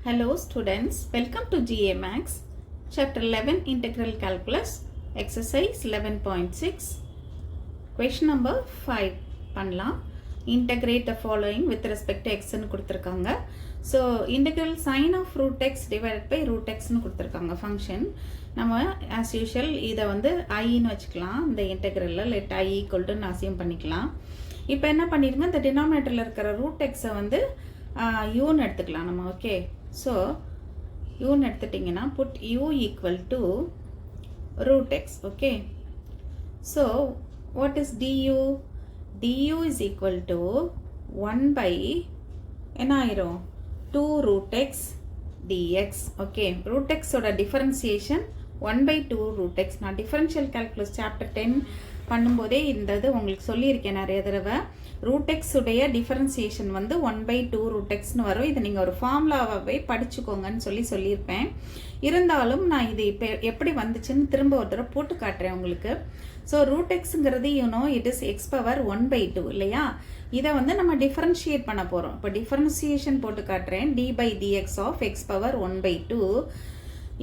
Hello students, welcome to GA Max, Chapter 11 Integral Calculus, Exercise 11.6, Question number 5 பண்ணலாம். Integrate the following with respect to x ன்னு கொடுத்திருக்காங்க. So, integral sin of root x divided by root x ன்னு கொடுத்திருக்காங்க function. நம்ம as usual இதை வந்து I ன்னு வச்சுக்கலாம். இந்த integralல let I equal to assume பண்ணிக்கலாம். இப்போ என்ன பண்ணிருங்க, இந்த denominatorல இருக்கிற root x வந்து u ன்னு எடுத்துக்கலாம் நம்ம. ஓகே, ஸோ u ன்னு எடுத்துட்டிங்கன்னா put u equal to root x. Okay, so what is du? du is equal to 1 by என்ன ஆயிரும் 2 root x dx. Okay, root x ஓட differentiation 1 by 2 root x. நான் differential calculus chapter 10 பண்ணும்போதே இந்த இது உங்களுக்கு சொல்லியிருக்கேன் நிறைய தடவை. ரூட் எக்ஸ் உடைய டிஃபரன்சியேஷன் வந்து 1 by 2 root xன்னு வரும். இதை நீங்கள் ஒரு ஃபார்முலாவை படிச்சுக்கோங்கன்னு சொல்லியிருப்பேன். இருந்தாலும் நான் இது இப்போ எப்படி வந்துச்சுன்னு திரும்ப ஒரு தடவை போட்டு காட்டுறேன் உங்களுக்கு. ஸோ ரூட் எக்ஸுங்கிறது it is x power 1 by 2 இல்லையா? இதை வந்து நம்ம டிஃபரன்ஷியேட் பண்ண போகிறோம். இப்போ டிஃபரன்சியேஷன் போட்டு காட்டுறேன். D by dx of x power 1 by 2.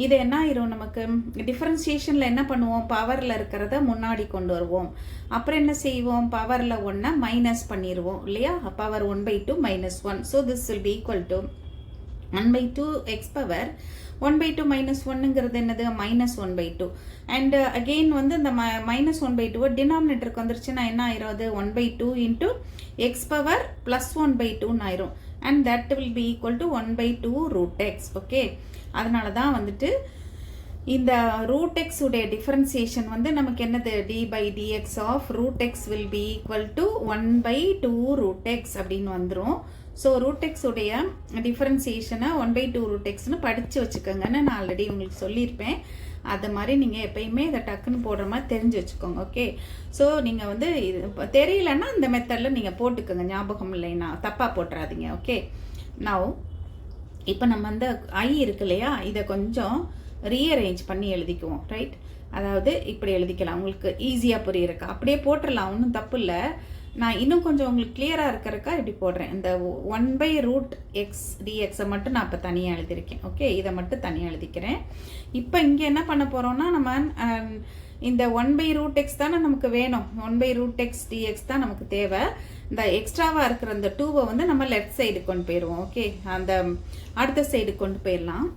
இது என்ன ஆயிரும், நமக்கு டிஃபரன்சியேஷனில் என்ன பண்ணுவோம், பவரில் இருக்கிறத முன்னாடி கொண்டு வருவோம். அப்புறம் என்ன செய்வோம், பவரில் 1 மைனஸ் பண்ணிடுவோம் இல்லையா? Power 1 by 2 minus 1. So this will be equal to 1 by 2 X power 1 by 2 minus 1ங்கிறது என்னது, மைனஸ் 1 by 2. அண்ட் அகெயின் வந்து இந்த மைனஸ் 1 by 2 டினாமினேட்டருக்கு வந்துருச்சுன்னா என்ன ஆயிரும், அது 1 by 2 into X power plus 1 by 2ன்னு ஆயிரும். And that will be equal to 1 by 2 root x. Okay, அதனால தான் வந்துட்டு இந்த ரூட் எக்ஸ் உடைய டிஃபரன்சியேஷன் வந்து நமக்கு என்னது, d by dx of root x will be equal to 1 by 2 root x அப்படின்னு வந்துடும். ஸோ ரூட் எக்ஸ் உடைய டிஃபரன்சியேஷனை 1 by 2 root xன்னு படித்து வச்சுக்கோங்கன்னு நான் ஆல்ரெடி உங்களுக்கு சொல்லியிருப்பேன். அது மாதிரி நீங்கள் எப்பயுமே இதை டக்குன்னு போடுற மாதிரி தெரிஞ்சு வச்சுக்கோங்க. ஓகே, ஸோ நீங்கள் வந்து இது தெரியலன்னா இந்த மெத்தடில் நீங்கள் போட்டுக்கோங்க, ஞாபகம் இல்லைன்னா தப்பாக போட்டுறாதீங்க. ஓகே, நவ் இப்போ நம்ம வந்து ஐ இருக்கு இல்லையா, இதை கொஞ்சம் ரீஅரேஞ்ச் பண்ணி எழுதிக்குவோம். ரைட், அதாவது இப்படி எழுதிக்கலாம், உங்களுக்கு ஈஸியாக புரியுறக்கா. அப்படியே போட்டுடலாம், ஒன்றும் தப்பு இல்லை. நான் இன்னும் கொஞ்சம் உங்களுக்கு கிளியராக இருக்கிறக்கா இப்படி போடுறேன். இந்த 1 by root x dx மட்டும் நான் இப்போ தனியாக எழுதியிருக்கேன். ஓகே, இதை மட்டும் தனியாக எழுதிக்கிறேன். இப்போ இங்கே என்ன பண்ண போகிறோம்னா, நம்ம இந்த 1 by root x தானே நமக்கு வேணும். 1 by root x dx தான் நமக்கு தேவை. இந்த எக்ஸ்ட்ராவாக இருக்கிற இந்த 2வை வந்து நம்ம லெஃப்ட் சைடு கொண்டு போயிடுவோம். ஓகே, அந்த அடுத்த சைடு கொண்டு போயிடலாம்.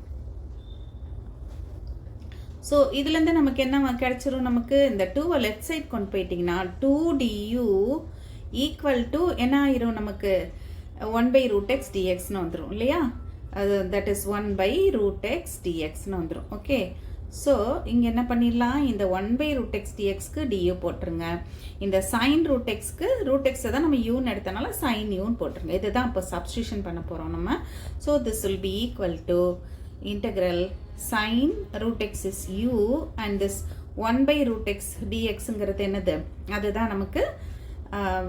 ஸோ இதுலேருந்து நமக்கு என்ன கிடைச்சிரும், நமக்கு இந்த 2வை லெஃப்ட் சைடு கொண்டு போயிட்டிங்கன்னா 2du ஈக்குவல் டு என்ன ஆயிரும், நமக்கு 1 by root x dxன்னு வந்துடும் இல்லையா? அது that is 1 by root x dxன்னு வந்துடும். ஓகே, ஸோ இங்கே என்ன பண்ணிடலாம், இந்த 1 by root x dxக்கு du போட்டுருங்க. இந்த sin root xக்கு root x தான் நம்ம uன்னு எடுத்தனால sin uன்னு போட்டுருங்க. இதுதான் இப்போ சப்ஸ்டியூஷன் பண்ண போகிறோம் நம்ம. So this will be equal to integral sin root x is u and this 1 by root x dxங்கிறது என்னது, அதுதான் நமக்கு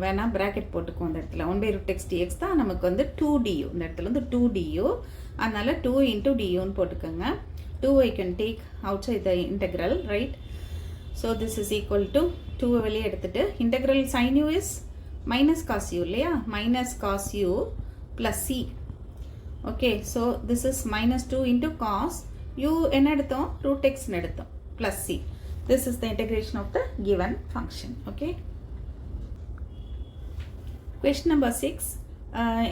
வேணா பிராக்கெட் போட்டுக்குவோம் இந்த இடத்துல. 1 by root x dx தான் நமக்கு வந்து 2du. இந்த இடத்துல வந்து 2du, அதனால 2 into duன்னு போட்டுக்கோங்க. 2 I can take outside the integral, right? So this is equal to 2 வெளியே எடுத்துட்டு integral sin u is minus cos u இல்லையா? minus cos u plus c. Okay, so this is minus 2 into cos u என்ன எடுத்தோம், root x எடுத்தோம் plus c. This is the integration of the given function. Okay, question number 6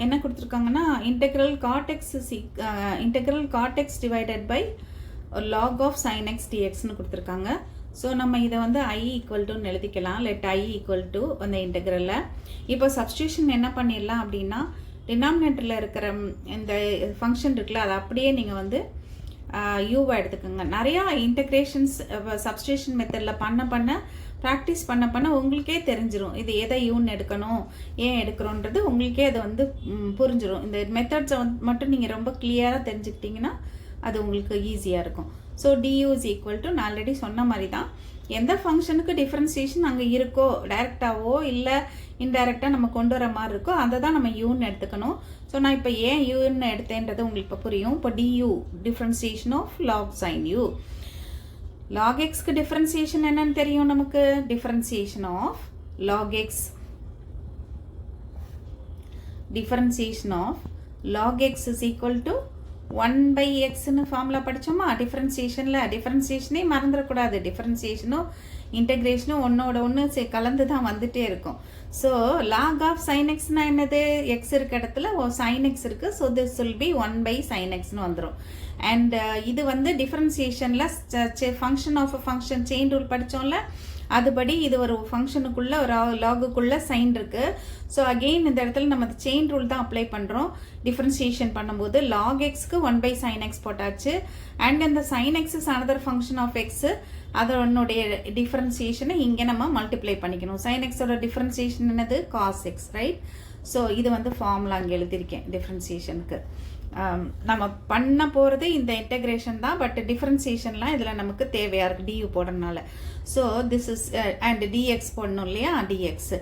என்ன கொடுத்துருக்காங்கன்னா, integral cot x divided by log of sin x dxன்னு கொடுத்துருக்காங்க. So நம்ம இதை வந்து i equal to எழுதிக்கலாம். let i equal to அந்த இன்டெக்ரலில் இப்போ சப்ஸ்டியூஷன் என்ன பண்ணிடலாம் அப்படின்னா, டினாமினேட்டரில் இருக்கிற இந்த ஃபங்க்ஷன் இருக்குல்ல, அதை அப்படியே நீங்கள் வந்து யூவை எடுத்துக்கோங்க. நிறையா இன்டெக்ரேஷன்ஸ் சப்ஸ்டியூஷன் மெத்தடில் பண்ண ப்ராக்டிஸ் பண்ண உங்களுக்கே தெரிஞ்சிடும் இது எதை யூன்னு எடுக்கணும், ஏன் எடுக்கிறோன்றது உங்களுக்கே அது வந்து புரிஞ்சிடும். இந்த மெத்தட்ஸை மட்டும் நீங்கள் ரொம்ப கிளியராக தெரிஞ்சுக்கிட்டிங்கன்னா அது உங்களுக்கு ஈஸியாக இருக்கும். So du is equal to நான் ஆல்ரெடி சொன்ன மாதிரி தான், எந்த ஃபங்க்ஷனுக்கு டிஃப்ரென்சியேஷன் அங்கே இருக்கோ, டைரெக்டாவோ இல்லை இன்டைரக்டாக நம்ம கொண்டு வர மாதிரி இருக்கோ அதை தான் நம்ம யூன்னு எடுத்துக்கணும். ஸோ நான் இப்போ ஏன் யூன்னு எடுத்தேன்றது உங்களுக்கு இப்போ புரியும். இப்போ du differentiation of log sine u. Log எக்ஸ்க்கு டிஃப்ரென்சியேஷன் என்னன்னு தெரியும் நமக்கு, differentiation of log x, differentiation of log x is equal to 1 by xன்னு ஃபார்முலா படித்தோமா டிஃப்ரென்சியேஷனில். டிஃப்ரென்சியேஷனே மறந்துடக்கூடாது. டிஃப்ரென்சியேஷனும் இன்டெகிரேஷனும் ஒன்றோட ஒன்று கலந்து தான் வந்துகிட்டே இருக்கும். ஸோ லாக் ஆஃப் சைன் எக்ஸ்னா என்னது? எக்ஸ் இருக்க இடத்துல சைன் எக்ஸ் இருக்குது. So this will be 1 by sin எக்ஸ்னு வந்துடும். அண்ட் இது வந்து டிஃப்ரென்சியேஷனில் function of a function chain rule படித்தோம்ல, அதுபடி இது ஒரு ஃபங்க்ஷனுக்குள்ளே ஒரு லாகுக்குள்ளே சைன் இருக்குது. ஸோ அகெயின் இந்த இடத்துல நம்ம செயின் ரூல் தான் அப்ளை பண்ணுறோம். டிஃப்ரென்சியேஷன் பண்ணும்போது லாக் எக்ஸ்க்கு 1 by sin எக்ஸ் போட்டாச்சு. அண்ட் அந்த sine x is another function of x. அதனுடைய டிஃப்ரென்சியேஷனை இங்கே நம்ம மல்டிப்ளை பண்ணிக்கணும். சைன் எக்ஸோட டிஃப்ரென்சியேஷன் என்னது? Cos X, right? ஸோ இது வந்து ஃபார்முலா அங்கே எழுதியிருக்கேன் டிஃப்ரென்சியேஷனுக்கு. நம்ம பண்ண போகிறது இந்த இன்டெகிரேஷன் தான். பட் டிஃப்ரென்சியேஷன்லாம் இதில் நமக்கு தேவையாக இருக்குது டியூ போடுறதுனால. So this is and dx போடணும் இல்லையா? Dx.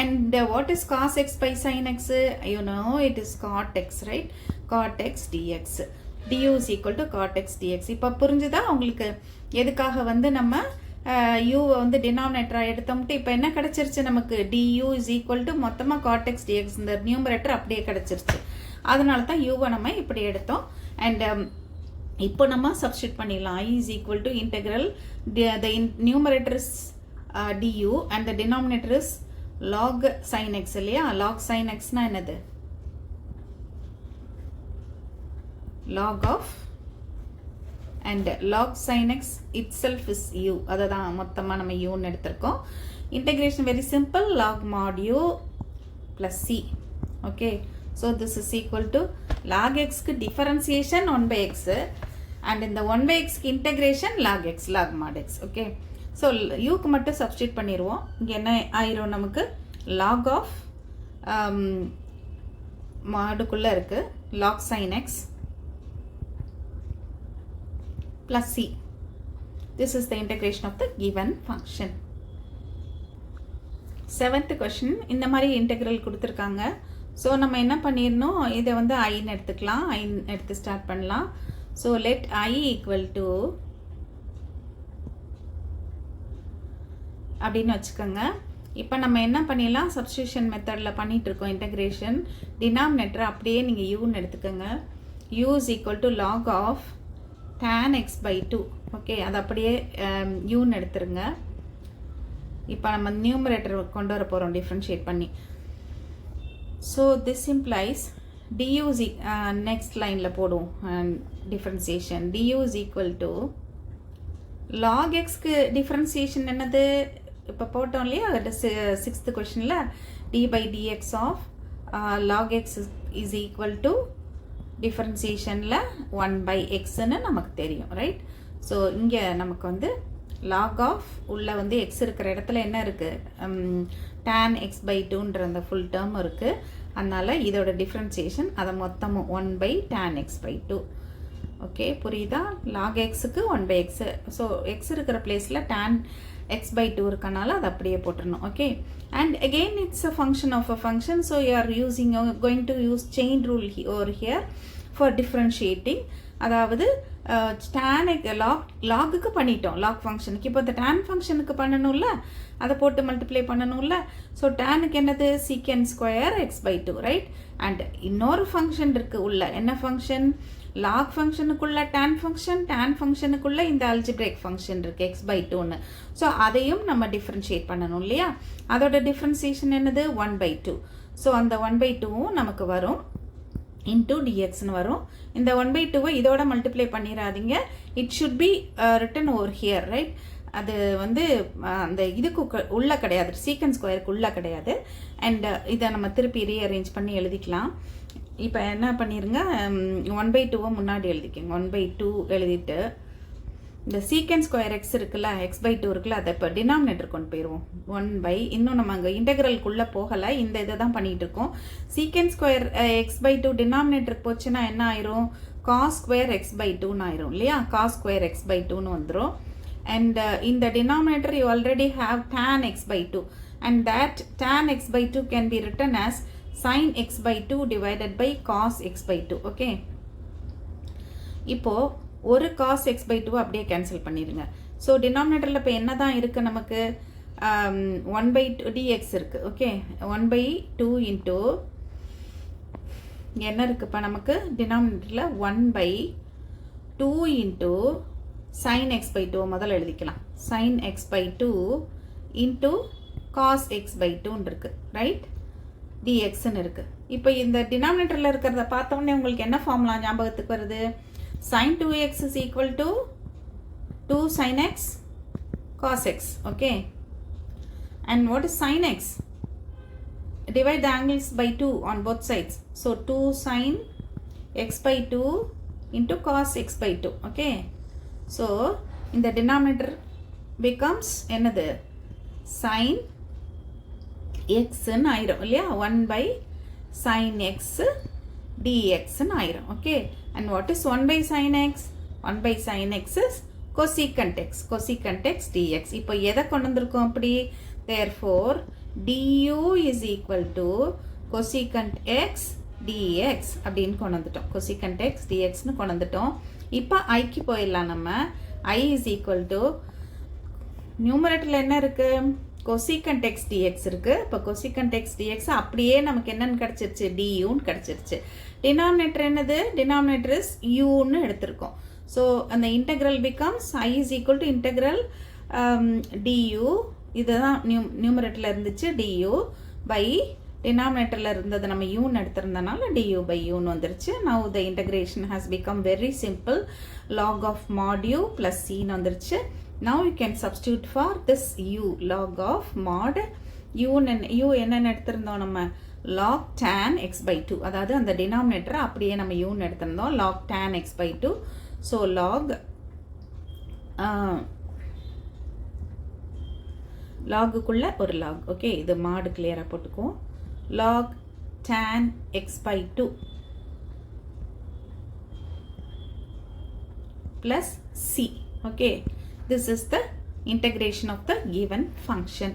And what is cos x by sine x? You know it is cot x, right? Cot x dx. du is equal to cot x dx. இப்போ புரிஞ்சுதா உங்களுக்கு எதுக்காக வந்து நம்ம u வந்து டினாமினேட்டராக எடுத்தோம்ட்டு இப்போ என்ன கிடச்சிருச்சு நமக்கு? du is equal to மொத்தமாக cot x dx. இந்த நியூமரேட்டர் அப்படியே கிடச்சிருச்சு. அதனால தான் யூவை நம்ம இப்படி எடுத்தோம். அண்ட் இப்போ நம்ம சப்ஸ்டியூட் பண்ணிடலாம். I is equal to integral the numerator is du and the denominator is log sin x இல்லையா? log sin x னா என்னது? log of and log sin x itself is u. அதுதான் மொத்தமாக நம்ம uன்னு எடுத்திருக்கோம். Integration very simple. log mod u plus c. Okay, so this is equal to log x க்கு differentiation 1 by x and இந்த 1 by x க்கு integration log x, log mod x. Okay, so u க்கு மட்டும் substitute பண்ணிடுவோம். இங்கே என்ன ஆயிரும் நமக்கு? log of மாடுக்குள்ளே இருக்குது log sin x plus c. This is the integration of the given function. 7th question. இந்த மாதிரி இன்டெக்ரல் கொடுத்துருக்காங்க. ஸோ நம்ம என்ன பண்ணிடணும்? இதை வந்து ஐன்னு எடுத்துக்கலாம். ஐன்னு எடுத்து ஸ்டார்ட் பண்ணலாம். So let I equal to அப்படின்னு வச்சுக்கோங்க. இப்போ நம்ம என்ன பண்ணிடலாம்? சப்ஸ்டியூஷன் மெத்தடில் பண்ணிகிட்ருக்கோம் இன்டெகிரேஷன். டினாமினேட்டர் அப்படியே நீங்கள் யூன்னு எடுத்துக்கோங்க. u is equal to log of tan x by 2. Okay, அது அப்படியே யூன்னு எடுத்துருங்க. இப்போ நம்ம நியூமரேட்டர் கொண்டு வர போகிறோம் டிஃப்ரென்ஷியேட் பண்ணி. So this implies du is next லைனில் போடும் differentiation. du is equal to log xக்கு டிஃப்ரென்சியேஷன் என்னது? இப்போ போட்டோம் இல்லையா 6th கொஷனில் d by dx of log x is equal to டிஃப்ரென்சியேஷனில் 1 by xன்னு நமக்கு தெரியும், ரைட்? ஸோ இங்கே நமக்கு வந்து log of உள்ள வந்து x இருக்கிற இடத்துல என்ன இருக்குது? tan x by 2ன்ற அந்த ஃபுல் டேர்ம் இருக்குது. அதனால் இதோட டிஃப்ரென்சியேஷன் அதை மொத்தமும் 1 by tan x by 2. Okay, புரியுதா? log xக்கு 1 by x. So x இருக்கிற பிளேஸில் tan x by 2 இருக்கனால அதை அப்படியே போட்டுருணும். Okay, and again it's a function of a function. So you are going to use chain rule over here for differentiating. அதாவது tan லாகுக்கு பண்ணிட்டோம் lock ஃபங்க்ஷனுக்கு. இப்போ இந்த tan ஃபங்க்ஷனுக்கு பண்ணணும்ல, அதை போட்டு மல்டிப்ளை பண்ணணும்ல. ஸோ டேனுக்கு என்னது? Sec square x by 2, right? And இன்னொரு ஃபங்க்ஷன் இருக்குது உள்ள. என்ன ஃபங்க்ஷன்? லாக் ஃபங்க்ஷனுக்குள்ள tan ஃபங்க்ஷன், tan ஃபங்க்ஷனுக்குள்ள இந்த அல்ஜிப்ரேக் ஃபங்க்ஷன் இருக்குது எக்ஸ் பை 2ன்னு. ஸோ அதையும் நம்ம டிஃப்ரென்ஷியேட் பண்ணணும் இல்லையா? அதோட டிஃப்ரென்சியேஷன் என்னது? 1 by 2. ஸோ அந்த 1 by 2வும் நமக்கு வரும் இன்டூ டிஎக்ஸ்னு வரும். இந்த 1 by 2வை இதோட மல்டிப்ளை பண்ணிடாதீங்க. It should be written over here, right? அது வந்து அந்த இதுக்கு உள்ளே கிடையாது, சீக்கன் ஸ்கொயருக்கு உள்ளே கிடையாது. அண்ட் இதை நம்ம திருப்பி ரீஅரேஞ்ச் பண்ணி எழுதிக்கலாம். இப்போ என்ன பண்ணிடுங்க? 1 by 2வை முன்னாடி எழுதிக்கோங்க. 1 by 2 எழுதிட்டு இந்த சீக்கன் ஸ்கொயர் எக்ஸ் இருக்குல்ல, எக்ஸ் பை 2 இருக்குல்ல, அதை இப்போ டினாமினேட்டர் கொண்டு போயிடுவோம். 1 by இன்னும் நம்ம அங்கே இன்டெக்ரலுக்குள்ளே போகலை, இந்த இதை தான் பண்ணிகிட்டு இருக்கோம். சீக்கன் ஸ்கொயர் எக்ஸ் பை 2 டினாமினேட்டருக்கு போச்சுன்னா என்ன ஆயிரும்? காஸ் ஸ்கொயர் எக்ஸ் பை 2ன்னு ஆயிரும் இல்லையா? காஸ் ஸ்கொயர் எக்ஸ் பை 2ன்னு வந்துடும். அண்ட் இந்த denominator you already have tan x by 2 and that tan x by 2 can be written as sin x by 2 divided by cos x by 2. Okay, இப்போது ஒரு cos x by 2 அப்படியே cancel பண்ணிடுங்க. So டினாமினேட்டரில் இப்போ என்ன தான் இருக்குது நமக்கு? 1 by 2 dx இருக்குது. ஓகே, 1 by 2 இன்ட்டு என்ன இருக்குது இப்போ நமக்கு டினாமினேட்டரில் 1/2 இன்ட்டு sin x by 2 முதல்ல எழுதிக்கலாம். sin x by 2 into cos x by 2 இருக்கு ரைட், dxன்னு இருக்கு. இப்போ இந்த டினாமினேட்டரில் இருக்கிறத பார்த்தோன்னே உங்களுக்கு என்ன ஃபார்முலா ஞாபகத்துக்கு வருது? sin 2x is equal to 2 sin x cos x. Okay, and what is sin x? Divide the angles by 2 on both sides. So 2 sin x by 2 into cos x by 2. Okay, so in the denominator becomes another sin x ன்னு ஆயிரும் இல்லையா, 1 by sin x dx ன்னு ஆயிரும். Okay, and what is 1 by sin x? 1 by sin x is cosecant x dx. இப்போ எதை கொண்டு வந்திருக்கோம் அப்படி? Therefore du is equal to cosecant x dx அப்படின்னு கொண்டு வந்துட்டோம். cosecant x dxன்னு கொண்டு வந்துட்டோம். இப்போ ஐக்கு போயிடலாம். நம்ம I is equal to நியூமரேட்டரில் என்ன இருக்கு? cosecant x dx இருக்கு. இப்போ cosecant x dx அப்படியே நமக்கு என்னன்னு கிடச்சிருச்சு? duன்னு கிடச்சிருச்சு. டினாமினேட்டர் என்னது? டினாமினேட்டர் இஸ் uன்னு எடுத்திருக்கோம். ஸோ அந்த integral becomes I is equal to integral du. இதுதான் நியூமரேட்டரில் இருந்துச்சு du பை டினாமினேட்டரில் இருந்தது நம்ம யூன்னு எடுத்திருந்தனால du by uன்னு வந்துருச்சு. now the integration has become very simple. log of mod u plus cன்னு வந்துருச்சு. now you can substitute for this u, log of mod u என்னன்னு எடுத்திருந்தோம் நம்ம? log tan x by 2. அதாவது அந்த டினாமினேட்டரை அப்படியே நம்ம யூன்னு எடுத்திருந்தோம். log tan x by 2. So லாகுக்குள்ள ஒரு லாக். ஓகே, இது மாடு கிளியராக போட்டுக்குவோம். log tan x by 2 plus c. Okay, this is the integration of the given function.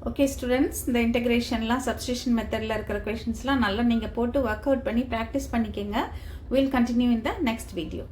Okay students, இந்த இன்டெகிரேஷன்லாம் சப்ஸ்டியூஷன் மெத்தடில் இருக்கிற கொஷின்ஸ்லாம் நல்லா நீங்கள் போட்டு ஒர்க் அவுட் பண்ணி ப்ராக்டிஸ் பண்ணிக்கோங்க. we'll continue in the next video.